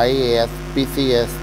IAS, PCS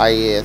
IAS,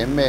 MA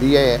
BA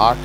8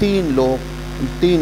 3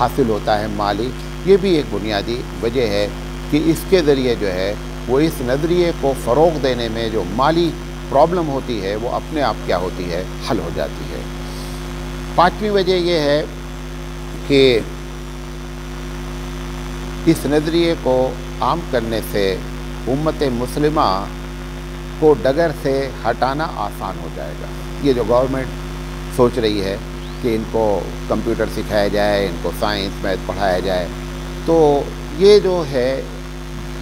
حاصل ہوتا ہے مالی، یہ بھی ایک بنیادی وجہ ہے کہ اس کے ذریعے جو ہے وہ اس نظریے کو فروغ دینے میں جو مالی پرابلم ہوتی ہے وہ اپنے آپ کیا ہوتی ہے، حل ہو جاتی ہے۔ پانچویں وجہ یہ ہے کہ اس نظریے کو عام کرنے سے امت مسلمہ کو ڈگر سے ہٹانا آسان ہو جائے گا۔ یہ جو گورنمنٹ سوچ رہی ہے کہ ان کو کمپیوٹر سکھایا جائے، ان کو سائنس میتھ پڑھایا جائے، تو یہ جو ہے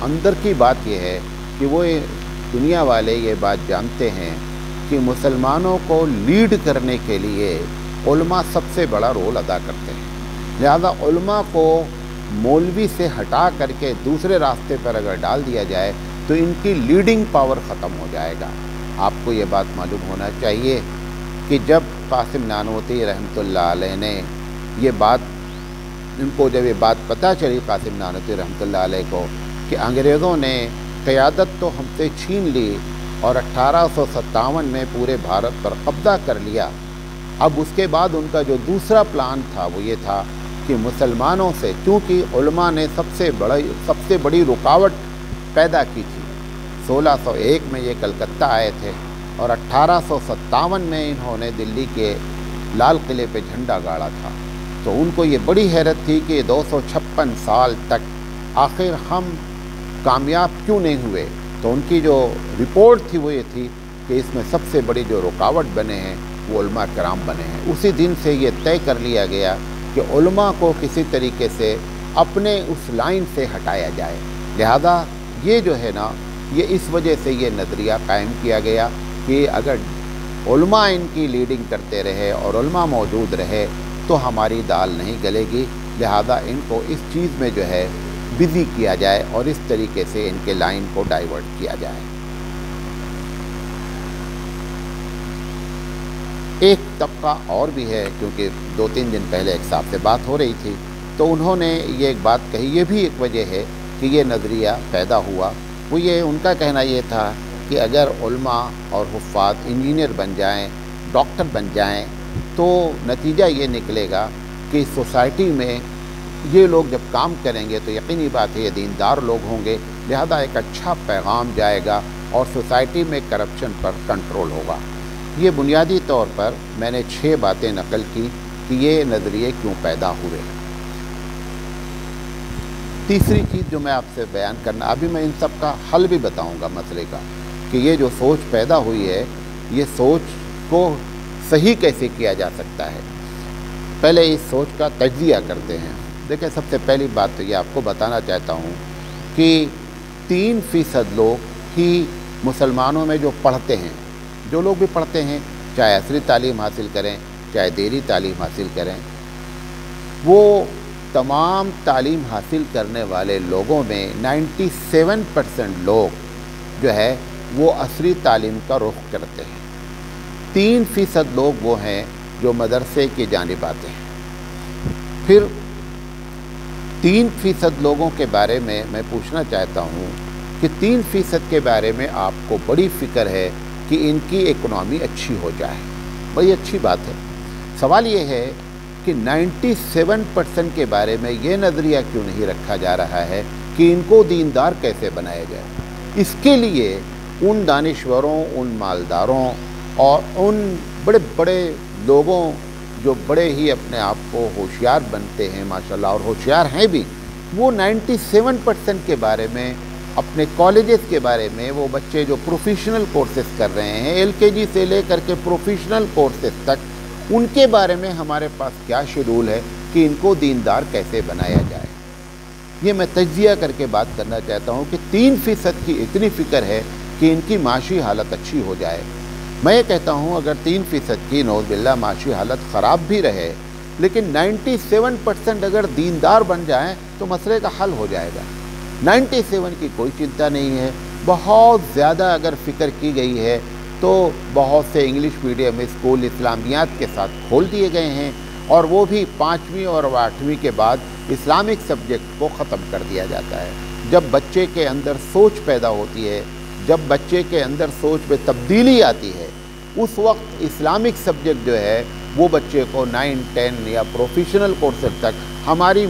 اندر کی بات یہ ہے کہ وہ دنیا والے یہ بات جانتے ہیں کہ مسلمانوں کو لیڈ کرنے کے لیے علماء سب سے بڑا رول ادا کرتے ہیں، لہذا علماء کو مولوی سے ہٹا کر کے دوسرے راستے پر اگر ڈال دیا جائے تو ان کی لیڈنگ پاور ختم ہو جائے گا۔ آپ کو یہ بات معلوم ہونا چاہیے کہ جب قاسم نانوتوی رحمۃ اللہ علیہ نے یہ بات، ان کو جب یہ بات پتہ چلی قاسم نانوتوی رحمۃ اللہ علیہ کو کہ انگریزوں نے قیادت تو ہم سے چھین لی اور 1857 میں پورے بھارت پر قبضہ کر لیا، اب اس کے بعد ان کا جو دوسرا پلان تھا وہ یہ تھا کہ مسلمانوں سے، چونکہ علماء نے سب سے بڑی رکاوٹ پیدا کی تھی، 1601 میں یہ کلکتہ آئے تھے اور 1857 میں انہوں نے دلی کے لال قلعے پہ جھنڈا گاڑا تھا، تو ان کو یہ بڑی حیرت تھی کہ 256 سال تک آخر ہم کامیاب کیوں نہیں ہوئے۔ تو ان کی جو رپورٹ تھی وہ یہ تھی کہ اس میں سب سے بڑی جو رکاوٹ بنے ہیں وہ علماء کرام بنے ہیں۔ اسی دن سے یہ طے کر لیا گیا کہ علماء کو کسی طریقے سے اپنے اس لائن سے ہٹایا جائے، لہذا یہ جو ہے نا، یہ اس وجہ سے یہ نظریہ قائم کیا گیا کہ اگر علماء ان کی لیڈنگ کرتے رہے اور علماء موجود رہے تو ہماری دال نہیں گلے گی، لہذا ان کو اس چیز میں جو ہے بزی کیا جائے اور اس طریقے سے ان کے لائن کو ڈائیورٹ کیا جائے۔ ایک طبقہ اور بھی ہے، کیونکہ 2-3 دن پہلے ایک صاحب سے بات ہو رہی تھی تو انہوں نے یہ ایک بات کہی، یہ بھی ایک وجہ ہے کہ یہ نظریہ پیدا ہوا، وہ یہ ان کا کہنا یہ تھا کہ اگر علماء اور حفاظ انجینئر بن جائیں، ڈاکٹر بن جائیں تو نتیجہ یہ نکلے گا کہ سوسائٹی میں یہ لوگ جب کام کریں گے تو یقینی بات ہے یہ دیندار لوگ ہوں گے، لہذا ایک اچھا پیغام جائے گا اور سوسائٹی میں کرپشن پر کنٹرول ہوگا۔ یہ بنیادی طور پر میں نے 6 باتیں نقل کی کہ یہ نظریے کیوں پیدا ہوئے۔ تیسری چیز جو میں آپ سے بیان کرنا، ابھی میں ان سب کا حل بھی بتاؤں گا مسئلے کا، کہ یہ جو سوچ پیدا ہوئی ہے یہ سوچ کو صحیح کیسے کیا جا سکتا ہے۔ پہلے اس سوچ کا تجزیہ کرتے ہیں۔ دیکھیں، سب سے پہلی بات تو یہ آپ کو بتانا چاہتا ہوں کہ 3% لوگ ہی مسلمانوں میں جو پڑھتے ہیں، جو لوگ بھی پڑھتے ہیں، چاہے عصری تعلیم حاصل کریں چاہے دینی تعلیم حاصل کریں، وہ تمام تعلیم حاصل کرنے والے لوگوں میں 97% لوگ جو ہے وہ عصری تعلیم کا رخ کرتے ہیں۔ 3% لوگ وہ ہیں جو مدرسے کی جانب آتے ہیں۔ پھر 3% لوگوں کے بارے میں پوچھنا چاہتا ہوں کہ 3% کے بارے میں آپ کو بڑی فکر ہے کہ ان کی اکنامی اچھی ہو جائے، بڑی اچھی بات ہے۔ سوال یہ ہے کہ 97% کے بارے میں یہ نظریہ کیوں نہیں رکھا جا رہا ہے کہ ان کو دیندار کیسے بنایا جائے۔ اس کے لیے ان دانشوروں، ان مالداروں اور ان بڑے بڑے لوگوں جو بڑے ہی اپنے آپ کو ہوشیار بنتے ہیں ماشاءاللہ، اور ہوشیار ہیں بھی، وہ 97% کے بارے میں، اپنے کالجز کے بارے میں، وہ بچے جو پروفیشنل کورسز کر رہے ہیں LKG سے لے کر کے پروفیشنل کورسز تک، ان کے بارے میں ہمارے پاس کیا شیڈول ہے کہ ان کو دیندار کیسے بنایا جائے۔ یہ میں تجزیہ کر کے بات کرنا چاہتا ہوں کہ 3% کی اتنی فکر ہے کہ ان کی معاشی حالت اچھی ہو جائے۔ میں یہ کہتا ہوں اگر 3% کی نعوذ باللہ معاشی حالت خراب بھی رہے، لیکن 97% اگر دیندار بن جائیں تو مسئلے کا حل ہو جائے گا۔ 97 کی کوئی چنتا نہیں ہے۔ بہت زیادہ اگر فکر کی گئی ہے تو بہت سے انگلش میڈیم اسکول اسلامیات کے ساتھ کھول دیے گئے ہیں، اور وہ بھی 5ویں اور 8ویں کے بعد اسلامک سبجیکٹ کو ختم کر دیا جاتا ہے۔ جب بچے کے اندر سوچ پیدا ہوتی ہے، جب بچے کے اندر سوچ میں تبدیلی آتی ہے، اس وقت اسلامک سبجیکٹ جو ہے وہ بچے کو 9, 10 یا پروفیشنل کورسز تک ہمارے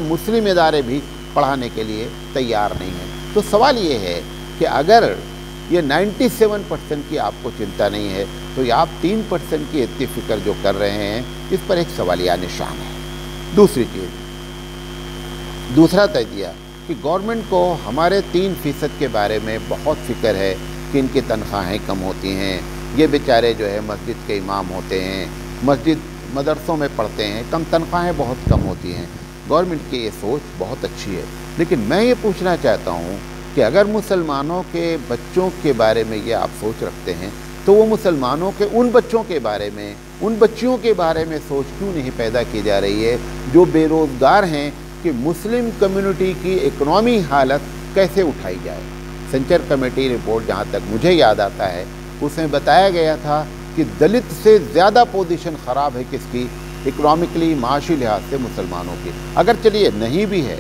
مسلم ادارے بھی پڑھانے کے لیے تیار نہیں ہیں۔ تو سوال یہ ہے کہ اگر یہ 97% کی آپ کو چنتا نہیں ہے تو یہ آپ 3% کی اتنی فکر جو کر رہے ہیں اس پر ایک سوالیہ نشان ہے۔ دوسری چیز، دوسرا تجزیہ کہ گورنمنٹ کو ہمارے 3% کے بارے میں بہت فکر ہے کہ ان کی تنخواہیں کم ہوتی ہیں، یہ بیچارے جو ہے مسجد کے امام ہوتے ہیں، مدرسوں میں پڑھتے ہیں، کم تنخواہیں بہت کم ہوتی ہیں۔ گورنمنٹ کی یہ سوچ بہت اچھی ہے، لیکن میں یہ پوچھنا چاہتا ہوں کہ اگر مسلمانوں کے بچوں کے بارے میں یہ آپ سوچ رکھتے ہیں تو وہ مسلمانوں کے ان بچوں کے بارے میں، ان بچیوں کے بارے میں سوچ کیوں نہیں پیدا کی جا رہی ہے جو بے روزگار ہیں، کہ مسلم کمیونٹی کی اکنامی حالت کیسے اٹھائی جائے۔ سینچر کمیٹی رپورٹ جہاں تک مجھے یاد آتا ہے اس میں بتایا گیا تھا کہ دلت سے زیادہ پوزیشن خراب ہے کس کی؟ اکنامکلی، معاشی لحاظ سے مسلمانوں کی۔ اگر چلیے نہیں بھی ہے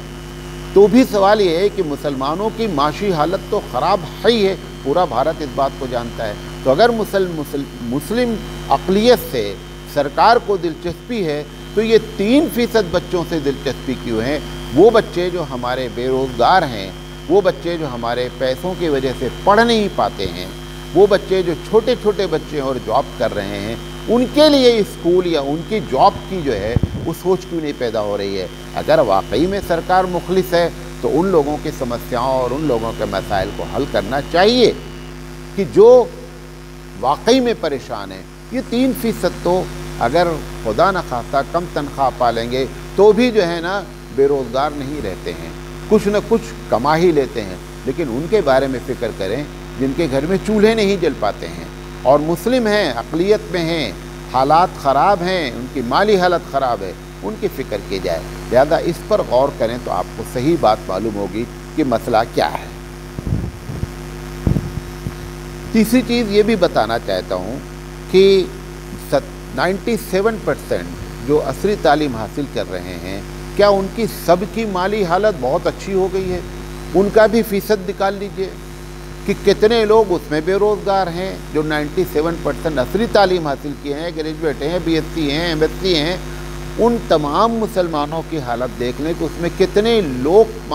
تو بھی سوال یہ ہے کہ مسلمانوں کی معاشی حالت تو خراب ہی ہے، پورا بھارت اس بات کو جانتا ہے۔ تو اگر مسلم اقلیت سے سرکار کو دلچسپی ہے تو یہ 3% بچوں سے دلچسپی کیوں ہے؟ وہ بچے جو ہمارے بے روزگار ہیں، وہ بچے جو ہمارے پیسوں کی وجہ سے پڑھ نہیں پاتے ہیں، وہ بچے جو چھوٹے چھوٹے بچے اور جاب کر رہے ہیں، ان کے لیے اسکول یا ان کی جاب کی جو ہے وہ سوچ کیوں نہیں پیدا ہو رہی ہے؟ اگر واقعی میں سرکار مخلص ہے تو ان لوگوں کی سمسیاؤں اور ان لوگوں کے مسائل کو حل کرنا چاہیے کہ جو واقعی میں پریشان ہیں۔ یہ 3% تو اگر خدا نہ خواستہ کم تنخواہ پا لیں گے تو بھی جو ہے نا بے روزگار نہیں رہتے ہیں، کچھ نہ کچھ کما ہی لیتے ہیں۔ لیکن ان کے بارے میں فکر کریں جن کے گھر میں چولہے نہیں جل پاتے ہیں اور مسلم ہیں، اقلیت میں ہیں، حالات خراب ہیں، ان کی مالی حالت خراب ہے، ان کی فکر کی جائے۔ لہذا اس پر غور کریں تو آپ کو صحیح بات معلوم ہوگی کہ مسئلہ کیا ہے۔ تیسری چیز یہ بھی بتانا چاہتا ہوں کہ 97% جو عصری تعلیم حاصل کر رہے ہیں، کیا ان کی سب کی مالی حالت بہت اچھی ہو گئی ہے؟ ان کا بھی فیصد نکال لیجئے کہ کتنے لوگ اس میں بے روزگار ہیں جو 97% عصری تعلیم حاصل کیے ہیں، گریجویٹ ہیں، BSc ہیں، MSc ہیں۔ ان تمام مسلمانوں کی حالت دیکھ لیں کہ اس میں کتنے لوگ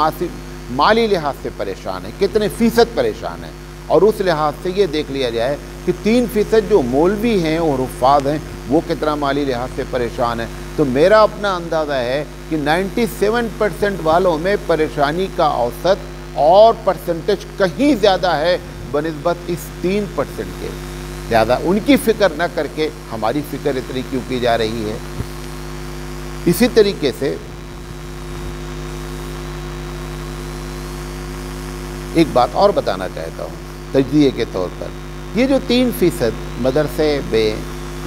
مالی لحاظ سے پریشان ہیں، کتنے فیصد پریشان ہیں، اور اس لحاظ سے یہ دیکھ لیا جائے کہ 3% جو مولوی ہیں اور حفاظ ہیں وہ کتنا مالی لحاظ سے پریشان ہیں۔ تو میرا اپنا اندازہ ہے کہ 97% والوں میں پریشانی کا اوسط اور پرسنٹیج کہیں زیادہ ہے بنسبت اس 3% کے۔ لہذا ان کی فکر نہ کر کے ہماری فکر اتنی کیوں کی جا رہی ہے؟ اسی طریقے سے ایک بات اور بتانا چاہتا ہوں تجزیے کے طور پر، یہ جو 3% مدرسے میں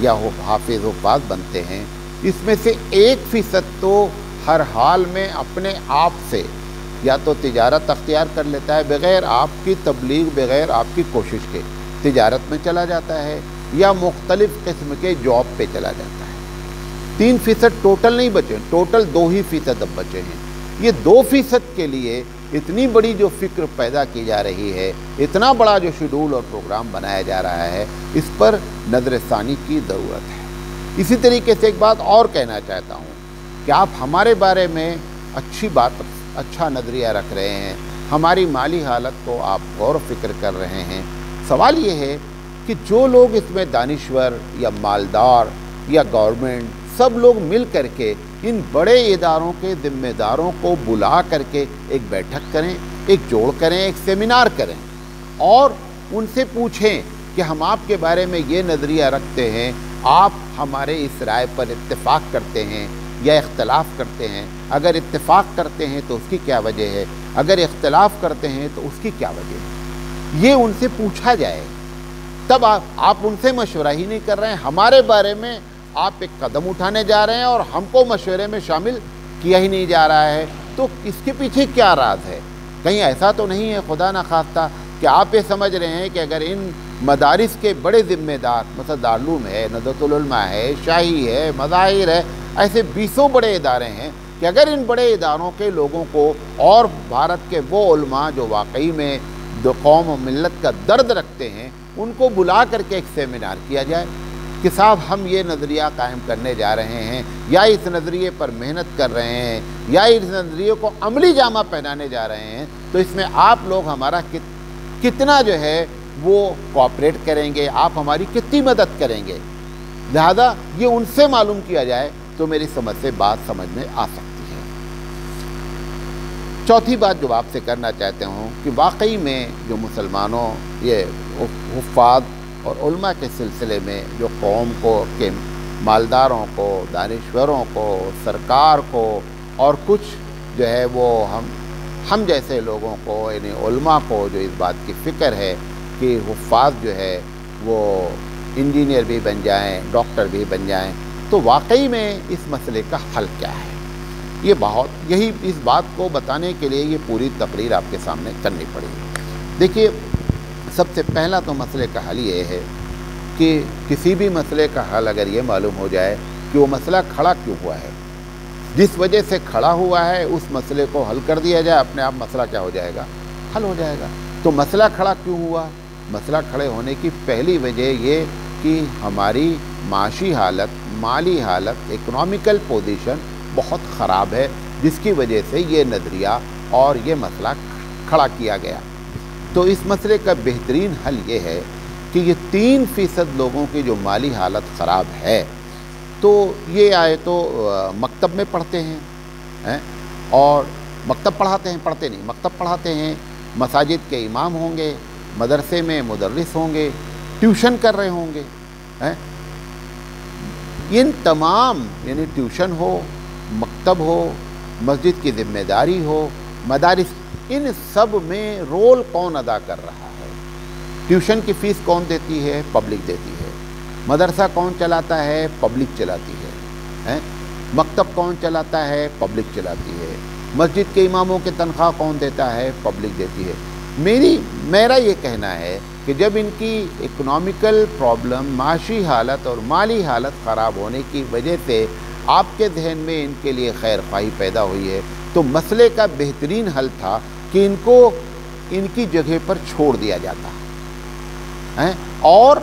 یا حافظ حفاظ بنتے ہیں، اس میں سے 1% تو ہر حال میں اپنے آپ سے یا تو تجارت اختیار کر لیتا ہے بغیر آپ کی تبلیغ، بغیر آپ کی کوشش کے تجارت میں چلا جاتا ہے یا مختلف قسم کے جاب پہ چلا جاتا ہے۔ 3% ٹوٹل نہیں بچے، ٹوٹل 2% اب بچے ہیں۔ یہ 2% کے لیے اتنی بڑی جو فکر پیدا کی جا رہی ہے، اتنا بڑا جو شیڈول اور پروگرام بنایا جا رہا ہے، اس پر نظر ثانی کی ضرورت ہے۔ اسی طریقے سے ایک بات اور کہنا چاہتا ہوں کہ آپ ہمارے بارے میں اچھا نظریہ رکھ رہے ہیں، ہماری مالی حالت کو آپ غور و فکر کر رہے ہیں۔ سوال یہ ہے کہ جو لوگ اس میں دانشور یا مالدار یا گورنمنٹ سب لوگ مل کر کے ان بڑے اداروں کے ذمہ داروں کو بلا کر کے ایک بیٹھک کریں، ایک جوڑ کریں، ایک سیمینار کریں اور ان سے پوچھیں کہ ہم آپ کے بارے میں یہ نظریہ رکھتے ہیں، آپ ہمارے اس رائے پر اتفاق کرتے ہیں یا اختلاف کرتے ہیں؟ اگر اتفاق کرتے ہیں تو اس کی کیا وجہ ہے؟ اگر اختلاف کرتے ہیں تو اس کی کیا وجہ ہے؟ یہ ان سے پوچھا جائے۔ تب آپ ان سے مشورہ ہی نہیں کر رہے ہیں، ہمارے بارے میں آپ ایک قدم اٹھانے جا رہے ہیں اور ہم کو مشورے میں شامل کیا ہی نہیں جا رہا ہے۔ تو اس کے پیچھے کیا راز ہے؟ کہیں ایسا تو نہیں ہے خدا نہ خواستہ کہ آپ یہ سمجھ رہے ہیں کہ اگر ان مدارس کے بڑے ذمہ دار، مثلا دارالعلوم ہے، ندوۃ العلماء ہے، شاہی ہے، مظاہر ہے، ایسے 20 بڑے ادارے ہیں کہ اگر ان بڑے اداروں کے لوگوں کو اور بھارت کے وہ علماء جو واقعی میں قوم و ملت کا درد رکھتے ہیں ان کو بلا کر کے ایک سیمینار کیا جائے، کہ صاحب ہم یہ نظریہ قائم کرنے جا رہے ہیں یا اس نظریے پر محنت کر رہے ہیں یا اس نظریے کو عملی جامہ پہنانے جا رہے ہیں، تو اس میں آپ لوگ ہمارا کتنا جو ہے وہ کوآپریٹ کریں گے، آپ ہماری کتنی مدد کریں گے، لہذا یہ ان سے معلوم کیا جائے تو میری سمجھ سے بات سمجھ میں آ سکتی ہے۔ چوتھی بات جو آپ سے کرنا چاہتے ہوں کہ واقعی میں جو مسلمانوں یہ حفاظ اور علماء کے سلسلے میں جو قوم کو کے مالداروں کو، دانشوروں کو، سرکار کو اور کچھ جو ہے وہ ہم جیسے لوگوں کو یعنی علماء کو جو اس بات کی فکر ہے کہ حفاظ جو ہے وہ انجینئر بھی بن جائیں، ڈاکٹر بھی بن جائیں، تو واقعی میں اس مسئلے کا حل کیا ہے، یہی اس بات کو بتانے کے لیے یہ پوری تقریر آپ کے سامنے کرنی پڑی۔ دیکھیے، سب سے پہلا تو مسئلے کا حل یہ ہے کہ کسی بھی مسئلے کا حل اگر یہ معلوم ہو جائے کہ وہ مسئلہ کھڑا کیوں ہوا ہے، جس وجہ سے کھڑا ہوا ہے اس مسئلے کو حل کر دیا جائے، اپنے آپ مسئلہ کیا ہو جائے گا، حل ہو جائے گا۔ تو مسئلہ کھڑا کیوں ہوا؟ مسئلہ کھڑے ہونے کی پہلی وجہ یہ کہ ہماری معاشی حالت، مالی حالت، اکنامیکل پوزیشن بہت خراب ہے، جس کی وجہ سے یہ نظریہ اور یہ مسئلہ کھڑا کیا گیا۔ تو اس مسئلے کا بہترین حل یہ ہے کہ یہ 3% لوگوں کی جو مالی حالت خراب ہے، تو یہ آئے تو مکتب میں پڑھتے ہیں اور مکتب پڑھتے نہیں، مکتب پڑھاتے ہیں، مساجد کے امام ہوں گے، مدرسے میں مدرس ہوں گے، ٹیوشن کر رہے ہوں گے۔ ان تمام یعنی ٹیوشن ہو، مکتب ہو، مسجد کی ذمہ داری ہو، مدارس، ان سب میں رول کون ادا کر رہا ہے؟ ٹیوشن کی فیس کون دیتی ہے؟ پبلک دیتی ہے۔ مدرسہ کون چلاتا ہے؟ پبلک چلاتی ہے۔ مکتب کون چلاتا ہے؟ پبلک چلاتی ہے۔ مسجد کے اماموں کے تنخواہ کون دیتا ہے؟ پبلک دیتی ہے۔ میرا یہ کہنا ہے کہ جب ان کی اکنامیکل پرابلم، معاشی حالت اور مالی حالت خراب ہونے کی وجہ سے آپ کے ذہن میں ان کے لیے خیر خواہی پیدا ہوئی ہے، تو مسئلے کا بہترین حل تھا کہ ان کو ان کی جگہ پر چھوڑ دیا جاتا اور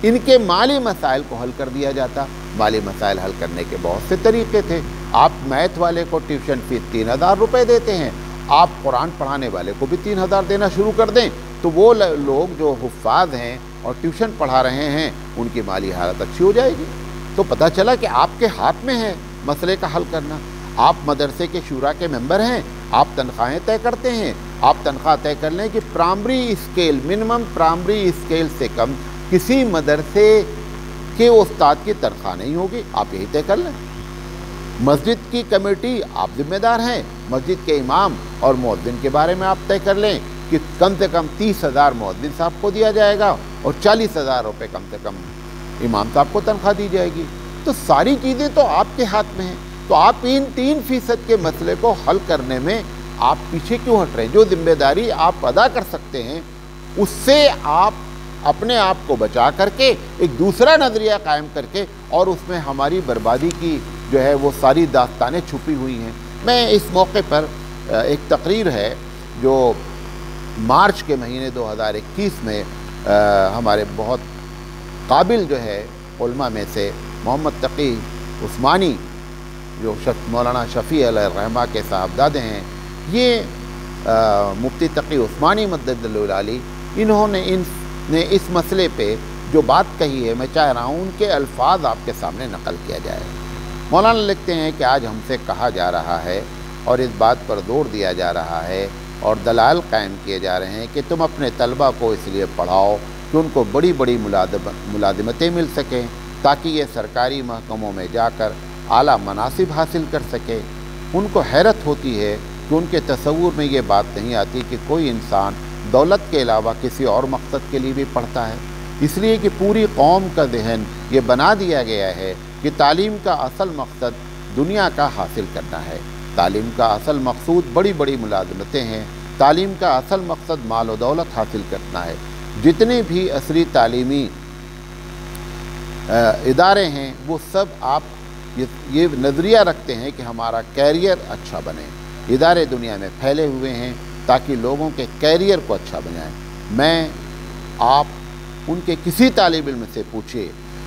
ان کے مالی مسائل کو حل کر دیا جاتا۔ مالی مسائل حل کرنے کے بہت سے طریقے تھے۔ آپ میتھ والے کو ٹیوشن فیس 3000 روپے دیتے ہیں، آپ قرآن پڑھانے والے کو بھی 3000 دینا شروع کر دیں، تو وہ لوگ جو حفاظ ہیں اور ٹیوشن پڑھا رہے ہیں ان کی مالی حالت اچھی ہو جائے گی۔ تو پتہ چلا کہ آپ کے ہاتھ میں ہے مسئلے کا حل کرنا۔ آپ مدرسے کے شورا کے ممبر ہیں، آپ تنخواہیں طے کرتے ہیں، آپ تنخواہ طے کر لیں کہ primary scale, minimum primary scale سے کم کسی مدرسے کے استاد کی تنخواہ نہیں ہوگی، آپ یہی طے کر لیں۔ مسجد کی کمیٹی آپ ذمہ دار ہیں، مسجد کے امام اور مؤذن کے بارے میں آپ طے کر لیں کہ کم سے کم 30,000 مؤذن صاحب کو دیا جائے گا اور 40,000 روپے کم سے کم امام صاحب کو تنخواہ دی جائے گی۔ تو ساری چیزیں تو آپ کے ہاتھ میں ہیں، تو آپ ان 3% کے مسئلے کو حل کرنے میں آپ پیچھے کیوں ہٹ رہے ہیں؟ جو ذمہ داری آپ ادا کر سکتے ہیں اس سے آپ اپنے آپ کو بچا کر کے ایک دوسرا نظریہ قائم کر کے، اور اس میں ہماری بربادی کی جو ہے وہ ساری داستانیں چھپی ہوئی ہیں۔ میں اس موقع پر ایک تقریر ہے جو مارچ کے مہینے 2021 میں ہمارے بہت قابل جو ہے علماء میں سے محمد تقی عثمانی جو مولانا شفیع علیہ الرحمہ کے صاحبزادے ہیں، یہ مفتی تقی عثمانی مدد العلی، انہوں نے اس مسئلے پہ جو بات کہی ہے، میں چاہ رہا ہوں ان کے الفاظ آپ کے سامنے نقل کیا جائے۔ مولانا لکھتے ہیں کہ آج ہم سے کہا جا رہا ہے اور اس بات پر زور دیا جا رہا ہے اور دلائل قائم کیے جا رہے ہیں کہ تم اپنے طلبہ کو اس لیے پڑھاؤ کہ ان کو بڑی بڑی ملازمتیں مل سکیں تاکہ یہ سرکاری محکموں میں جا کر اعلیٰ مناصب حاصل کر سکے۔ ان کو حیرت ہوتی ہے کہ ان کے تصور میں یہ بات نہیں آتی کہ کوئی انسان دولت کے علاوہ کسی اور مقصد کے لیے بھی پڑھتا ہے، اس لیے کہ پوری قوم کا ذہن یہ بنا دیا گیا ہے کہ تعلیم کا اصل مقصد دنیا کا حاصل کرنا ہے، تعلیم کا اصل مقصود بڑی بڑی ملازمتیں ہیں، تعلیم کا اصل مقصد مال و دولت حاصل کرنا ہے۔ جتنے بھی عصری تعلیمی ادارے ہیں وہ سب آپ یہ نظریہ رکھتے ہیں کہ ہمارا کیریئر اچھا بنے، ادارے دنیا میں پھیلے ہوئے ہیں تاکہ لوگوں کے کیریئر کو اچھا بنائیں۔ میں آپ ان کے کسی طالب علم سے پوچھئے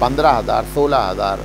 15,000, 16,000,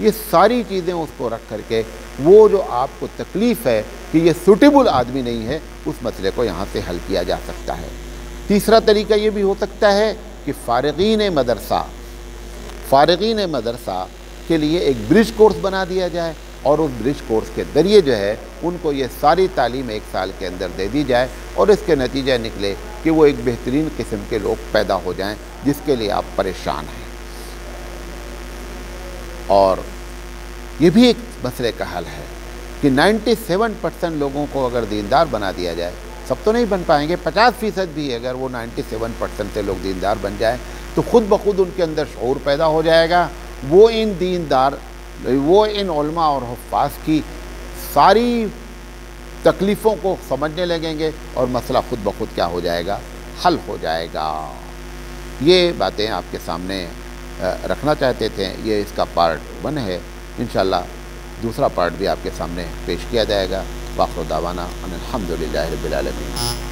یہ ساری چیزیں اس کو رکھ کر کے وہ جو آپ کو تکلیف ہے کہ یہ سوٹیبل آدمی نہیں ہے، اس مسئلے کو یہاں سے حل کیا جا سکتا ہے۔ تیسرا طریقہ یہ بھی ہو سکتا ہے کہ فارغین مدرسہ کے لیے ایک برج کورس بنا دیا جائے، اور اس برج کورس کے ذریعے جو ہے ان کو یہ ساری تعلیم 1 سال کے اندر دے دی جائے، اور اس کے نتیجہ نکلے کہ وہ ایک بہترین قسم کے لوگ پیدا ہو جائیں جس کے لیے آپ پریشان ہیں۔ اور یہ بھی ایک مسئلے کا حل ہے کہ 97% لوگوں کو اگر دیندار بنا دیا جائے، سب تو نہیں بن پائیں گے، 50% بھی اگر وہ 97% سے لوگ دیندار بن جائیں تو خود بخود ان کے اندر شعور پیدا ہو جائے گا، وہ ان علماء اور حفاظ کی ساری تکلیفوں کو سمجھنے لگیں گے، اور مسئلہ خود بخود کیا ہو جائے گا، حل ہو جائے گا۔ یہ باتیں آپ کے سامنے رکھنا چاہتے تھے، یہ اس کا پارٹ 1 ہے۔ انشاءاللہ دوسرا پارٹ بھی آپ کے سامنے پیش کیا جائے گا۔ وآخر دعوانا ان الحمدللہ رب العالمین۔